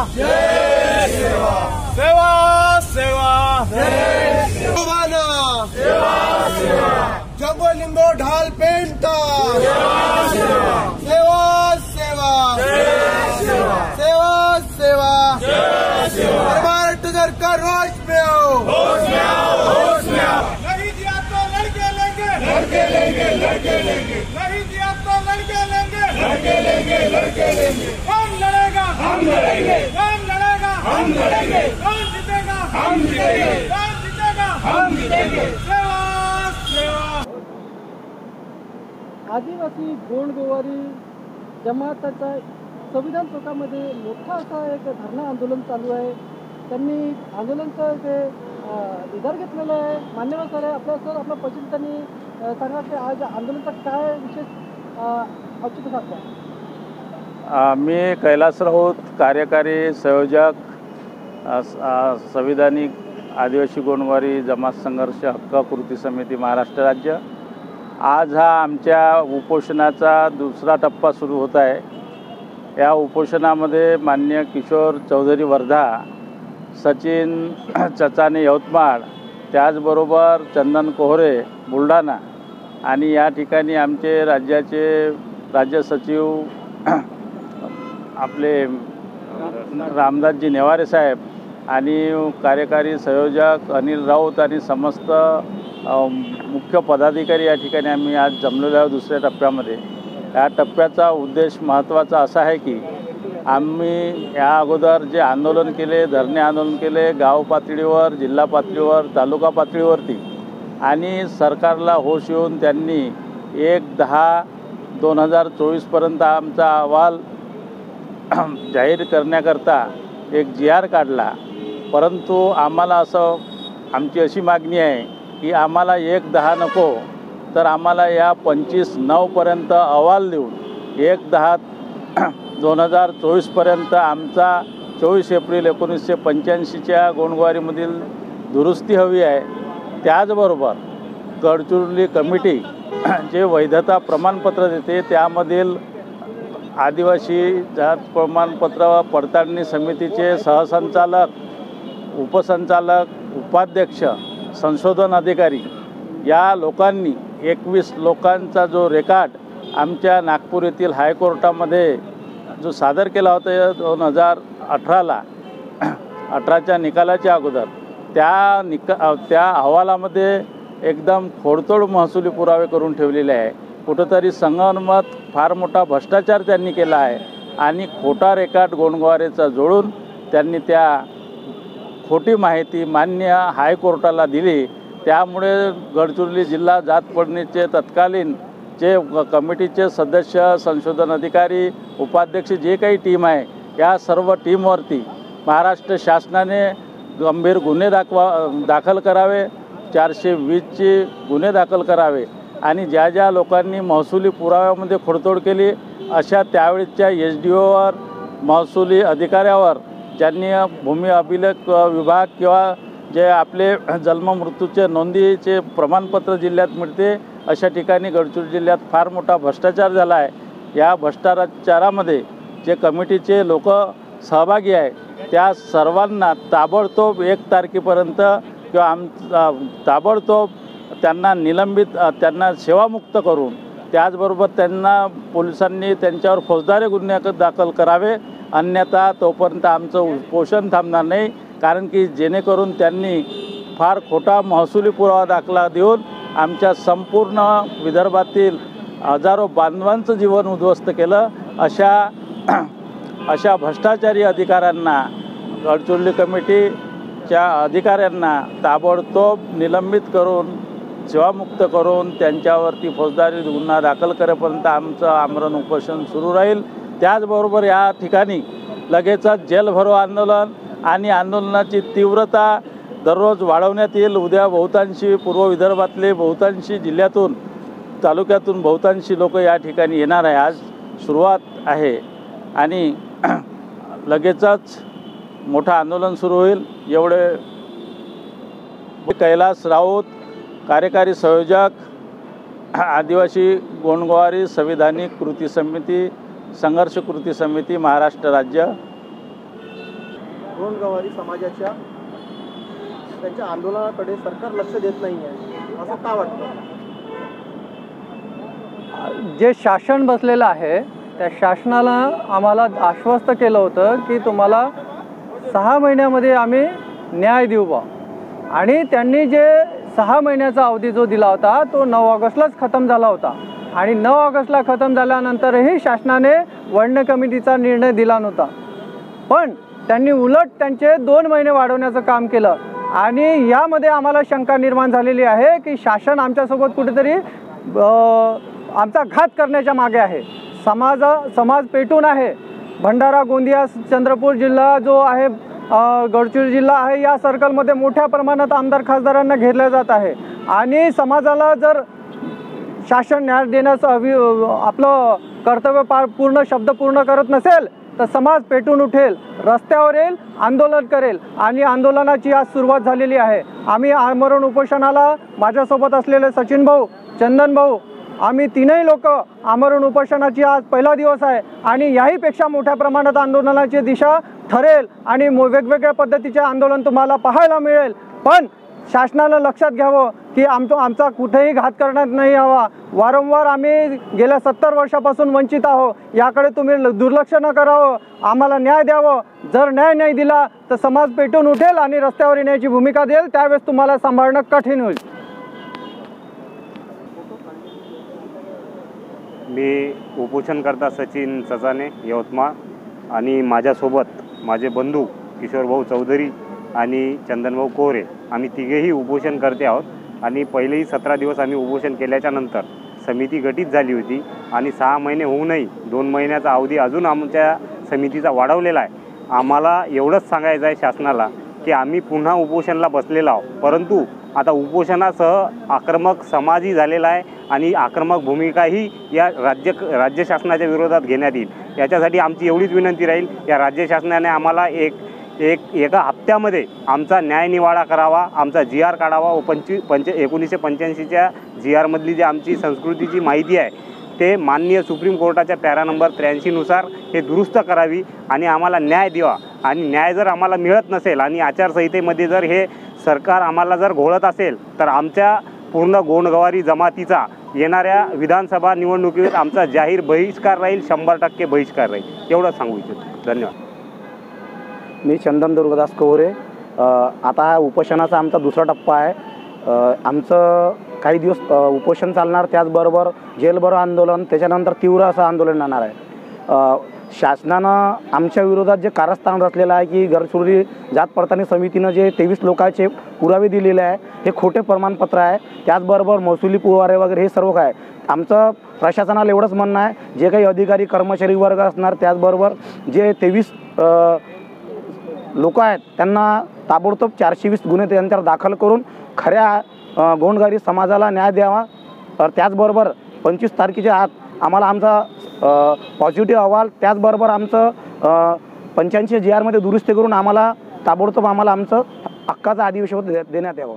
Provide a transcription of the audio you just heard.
जय सेवा, सेवा सेवा सेवा, सेवा सेवा, जगो लिंगो ढाल पेंटा, सेवा सेवा, सेवा सेवा, सेवा सेवा, भारत का रोज में आओ, होश में आओ, होश में आओ। नहीं दिया तो लड़के लेंगे, लड़के लेंगे, लड़के लेंगे। नहीं दिया तो लड़के लेंगे, लड़के लेंगे, लड़के लेंगे। कौन लड़ेगा? हम लड़ेंगे। कौन लड़ेगा? हम लड़ेंगे। कौन जीतेगा? हम जीतेंगे। कौन जीतेगा? हम जीतेंगे। सेवा सेवा। आदिवासी गोंडगोवारी जमाताचा संविधान चौकामध्ये मोठा असा एक धरणं आंदोलन चालू आहे। त्यांनी आंदोलनाचं जे निर्धार घेतलेलं आहे। मान्यवर सर आहे आपल्या सर आपल्या पश्चिम त्यांनी सांगा की आज आंदोलनाचा काय विशेष औचित्य साधलं? मी कैलास राऊत, कार्यकारी संयोजक संविधानिक आदिवासी गोंडवारी जमात संघर्ष हक्क कृती समिती महाराष्ट्र राज्य। आज हा आमच्या उपोषणाचा दुसरा टप्पा सुरू होत आहे। या उपोषणामध्ये माननीय किशोर चौधरी वर्धा, सचिन चचाने यवतमाळ, त्याचबरोबर चंदन कोहरे बुलढाणा आणि या ठिकाणी आमचे राज्याचे राज्य सचिव आपले रामदासजी नेवारे साहेब आणि कार्यकारी संयोजक अनिल राऊत आणि समस्त मुख्य पदाधिकारी या ठिकाणी आम्ही आज जमलेलो आहोत दुसऱ्या टप्प्यामध्ये। या टप्प्याचा उद्देश महत्त्वाचा असा आहे की आम्ही या अगोदर जे आंदोलन केले, धरणे आंदोलन केले गाव पातळीवर, जिल्हा पातळीवर, तालुका पातळीवरती, आणि सरकारला होश येऊन त्यांनी 1/10/2024 पर्यंत आमचा अहवाल जाहीर करण्याकरता एक GR काढला। परंतु आम्हाला असं आमची अशी मागणी आहे की आम्हाला 1/10 नको, तर आम्हाला या 25/9 पर्यंत अहवाल देऊन 1/10/2024 पर्यंत आमचा 24 एप्रिल 1985च्या गोंडगोवारीमधील दुरुस्ती हवी आहे। त्याचबरोबर गडचिरोली कमिटी जे वैधता प्रमाणपत्र देते त्यामधील आदिवासी जात प्रमाणपत्र पडताळणी समितीचे सहसंचालक, उपसंचालक, उपाध्यक्ष, संशोधन अधिकारी या लोकांनी 21 लोकांचा जो रेकॉर्ड आमच्या नागपूर येथील हायकोर्टामध्ये जो सादर केला होता 2018ला 18च्या निकालाच्या अगोदर, त्या अहवालामध्ये एकदम खोडतोड महसुली पुरावे करून ठेवलेले आहे। कुठंतरी संगनमत फार मोठा भ्रष्टाचार त्यांनी केला आहे आणि खोटा रेकॉर्ड गोंडगोवारीचा जोडून त्यांनी त्या खोटी माहिती मान्य हायकोर्टाला दिली। त्यामुळे गडचिरोली जिल्हा जात पडणीचे तत्कालीन जे कमिटीचे सदस्य, संशोधन अधिकारी, उपाध्यक्ष जे काही टीम आहे या सर्व टीमवरती महाराष्ट्र शासनाने गंभीर गुन्हे दाखल करावे, 420चे गुन्हे दाखल करावे आणि ज्या ज्या लोकांनी महसुली पुराव्यामध्ये खोडतोड केली अशा त्यावेळच्या SDOवर, महसुली अधिकाऱ्यावर, ज्यांनी भूमी अभिलेख विभाग किंवा जे आपले जन्ममृत्यूचे नोंदीचे प्रमाणपत्र जिल्ह्यात मिळते अशा ठिकाणी गडचिरोली जिल्ह्यात फार मोठा भ्रष्टाचार झाला आहे। या भ्रष्टाचारामध्ये जे कमिटीचे लोक सहभागी आहे त्या सर्वांना ताबडतोब 1 तारखेपर्यंत किंवा ताबडतोब त्यांना निलंबित, त्यांना सेवामुक्त करून, त्याचबरोबर त्यांना पोलिसांनी त्यांच्यावर फौजदारी गुन्हे दाखल करावे, अन्यथा तोपर्यंत आमचं उपोषण थांबणार नाही। कारण की जेणेकरून त्यांनी फार खोटा महसुली पुरावा दाखला देऊन आमच्या संपूर्ण विदर्भातील हजारो बांधवांचं जीवन उद्ध्वस्त केलं। अशा भ्रष्टाचारी अधिकाऱ्यांना, गडचिरोली कमिटीच्या अधिकाऱ्यांना ताबडतोब निलंबित करून, सेवामुक्त करून त्यांच्यावरती फौजदारी गुन्हा दाखल करेपर्यंत आमचं आमरण उपोषण सुरू राहील। त्याचबरोबर या ठिकाणी लगेचच जेल भरो आंदोलन आणि आंदोलनाची तीव्रता दररोज वाढवण्यात येईल। उद्या बहुतांशी पूर्व विदर्भातले बहुतांशी जिल्ह्यातून, तालुक्यातून बहुतांशी लोक या ठिकाणी येणार आहे। आज सुरुवात आहे आणि लगेचच मोठं आंदोलन सुरू होईल। एवढे कैलास राऊत, कार्यकारी संयोजक आदिवासी गोंडगोवारी संविधानिक कृती समिती, संघर्ष कृती समिती महाराष्ट्र राज्य। गोंडगवारी समाजाच्या त्यांच्या आंदोलनाकडे सरकार लक्ष देत नाही आहे, असं का वाटतं? जे शासन बसलेलं आहे त्या शासनाला आम्हाला आश्वस्त केलं होतं की तुम्हाला 6 महिन्यामध्ये आम्ही न्याय देऊ बा, आणि त्यांनी जे 6 महिन्याचा अवधी जो दिला होता तो 9 ऑगस्टलाच खतम झाला होता, आणि 9 ऑगस्टला खतम झाल्यानंतरही शासनाने वडणे कमिटीचा निर्णय दिला नव्हता, पण त्यांनी उलट त्यांचे 2 महिने वाढवण्याचं काम केलं. आणि यामध्ये आम्हाला शंका निर्माण झालेली आहे की शासन आमच्यासोबत कुठेतरी आमचा घात करण्याच्या मागे आहे. समाज पेटून आहे. भंडारा, गोंदिया, चंद्रपूर जिल्हा जो आहे, गडचिरोली जिल्हा आहे, या सर्कलमध्ये मोठ्या प्रमाणात आमदार खासदारांना घेरलं जात आहे, आणि समाजाला जर शासन न्याय देण्याचं आपलं कर्तव्य शब्द पूर्ण करत नसेल तर समाज पेटून उठेल, रस्त्यावर येईल, आंदोलन करेल, आणि आंदोलनाची आज सुरुवात झालेली आहे. आम्ही आमरण उपोषणाला माझ्यासोबत असलेले सचिन भाऊ, चंदन भाऊ, आम्ही 3ही लोक आमरण उपोषणाची आज पहिला दिवस आहे, आणि याहीपेक्षा मोठ्या प्रमाणात आंदोलनाची दिशा ठरेल आणि वेगवेगळ्या पद्धतीचे आंदोलन तुम्हाला पाहायला मिळेल. पण शासनानं लक्षात घ्यावं की आमचा कुठेही घात करण्यात नाही यावा. वारंवार आम्ही गेल्या 70 वर्षापासून वंचित आहोत, याकडे तुम्ही दुर्लक्ष न करावं, आम्हाला न्याय द्यावं. जर न्याय नाही दिला तर समाज पेटून उठेल आणि रस्त्यावर येण्याची भूमिका देईल, त्यावेळेस तुम्हाला सांभाळणं कठीण होईल. मी उपोषणकर्ता सचिन चचाने, यवतमाळ, आणि माझ्यासोबत माझे बंधू किशोरभाऊ चौधरी आणि चंदनभाऊ कोरे, आम्ही तिघेही उपोषण करते आहोत. आणि पहिलेही 17 दिवस आम्ही उपोषण केल्याच्या नंतर समिती गठीत झाली होती, आणि 6 महिने होऊनही 2 महिन्याचा अवधी अजून आमच्या समितीचा वाढवलेला आहे. आम्हाला एवढंच सांगायचं आहे शासनाला की आम्ही पुन्हा उपोषणाला बसलेलो आहोत, परंतु आता उपोषणासह आक्रमक समाजही झालेला आहे, आणि आक्रमक भूमिकाही या राज्य शासनाच्या विरोधात घेण्यात येईल. याच्यासाठी आमची एवढीच विनंती राहील, या राज्य शासनाने आम्हाला एका हप्त्यामध्ये आमचा न्यायनिवाडा करावा, आमचा GR काढावा, व 1985च्या GRमधली जी आमची संस्कृतीची माहिती आहे ते माननीय सुप्रीम कोर्टाच्या पॅरा नंबर 83 नुसार हे दुरुस्त करावी, आणि आम्हाला न्याय द्यावा. आणि न्याय जर आम्हाला मिळत नसेल आणि आचारसंहितेमध्ये जर हे सरकार आम्हाला जर घोळत असेल तर आमच्या पूर्ण गोंडगवारी जमातीचा येणाऱ्या विधानसभा निवडणुकीत आमचा जाहीर बहिष्कार राहील, 100% बहिष्कार राहील. एवढंच सांगू इच्छितो. धन्यवाद. मी चंदन दुर्गादास कोरे. आता हा उपोषणाचा आमचा दुसरा टप्पा आहे. आमचं काही दिवस उपोषण चालणार, त्याचबरोबर जेलभरो आंदोलन, त्याच्यानंतर तीव्र असं आंदोलन राहणार आहे. शासनानं आमच्या विरोधात जे कारस्थान रचलेलं आहे की गडचिरोली जात पडताळणी समितीनं जे 23 लोकांचे पुरावे दिलेले आहे हे खोटे प्रमाणपत्र आहे. त्याचबरोबर महसुली पुरावे वगैरे हे सर्व काय. आमचं प्रशासनाला एवढंच म्हणणं आहे, जे काही अधिकारी कर्मचारी वर्ग असणार, त्याचबरोबर जे 23 लोक आहेत त्यांना ताबडतोब 420 गुन्हे त्यांच्यावर दाखल करून खऱ्या गोंडगवारी समाजाला न्याय द्यावा. त्याचबरोबर 25 तारखेच्या आत आम्हाला आमचा पॉझिटिव्ह अहवाल, त्याचबरोबर आमचं 85 GRमध्ये दुरुस्ती करून आम्हाला ताबडतोब आमचं हक्काचं अधिवेशन देण्यात यावं.